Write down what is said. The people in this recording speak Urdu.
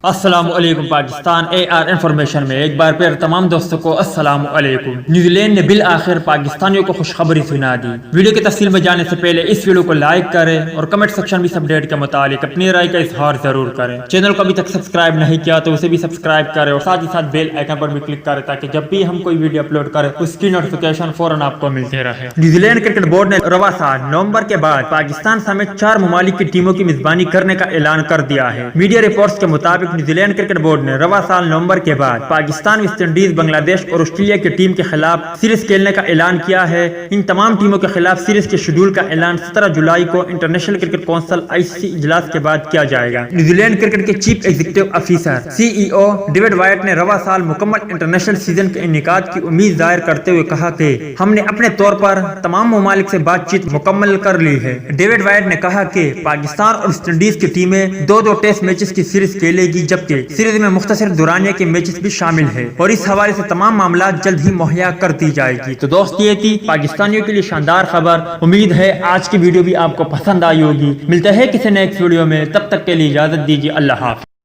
السلام علیکم پاکستان اے آر انفارمیشن میں ایک بار پھر تمام دوستوں کو السلام علیکم۔ نیوزی لینڈ نے بالآخر پاکستانیوں کو خوشخبری سنا دی۔ ویڈیو کی تفصیل میں جانے سے پہلے اس ویڈیو کو لائک کریں اور کمنٹ سیکشن میں اس اپڈیٹ کے متعلق اپنی رائے کا اظہار ضرور کریں۔ چینل کو ابھی تک سبسکرائب نہیں کیا تو اسے بھی سبسکرائب کریں اور ساتھ ہی ساتھ بیل آئیکن پر بھی کلک کریں تاکہ جب بھی ہم کوئی ویڈیو اپلوڈ کریں اس کی نوٹیفیکیشن فوراً آپ کو ملتے رہے۔ نیوزی لینڈ کرکٹ بورڈ نے رواں سال نومبر کے بعد پاکستان سمیت 4 ممالک کی ٹیموں کی میزبانی کرنے کا اعلان کر دیا ہے۔ میڈیا رپورٹس کے مطابق نیوزی لینڈ کرکٹ بورڈ نے رواں سال نومبر کے بعد پاکستان، ویسٹ انڈیز، بنگلہ دیش اور آسٹریلیا کی ٹیم کے خلاف سیریز کھیلنے کا اعلان کیا ہے۔ ان تمام ٹیموں کے خلاف سیریز کے شیڈول کا اعلان 17 جولائی کو انٹرنیشنل کرکٹ کونسل (ICC) اجلاس کے بعد کیا جائے گا۔ نیوزی لینڈ کرکٹ کے chief executive officer (CEO) David white نے رواں سال مکمل انٹرنیشنل سیزن کے انعقاد کی امید ظاہر کرتے ہوئے کہا کہ ہم نے اپنے طور پر تمام ممالک سے بات چیت مکمل کر لی ہے۔ ڈیوڈ وائٹ نے کہا کہ پاکستان اور ویسٹ انڈیز کی ٹیمیں 2 ٹیسٹ میچز کی سیریز کھیلے گی، جبکہ سیریز میں مختصر دورانیہ کے میچز بھی شامل ہے اور اس حوالے سے تمام معاملات جلد ہی مہیا کر دی جائے گی۔ تو دوست، یہ تھی پاکستانیوں کے لیے شاندار خبر۔ امید ہے آج کی ویڈیو بھی آپ کو پسند آئی ہوگی۔ ملتے ہیں کسی نیکسٹ ویڈیو میں، تب تک کے لیے اجازت دیجیے۔ اللہ حافظ۔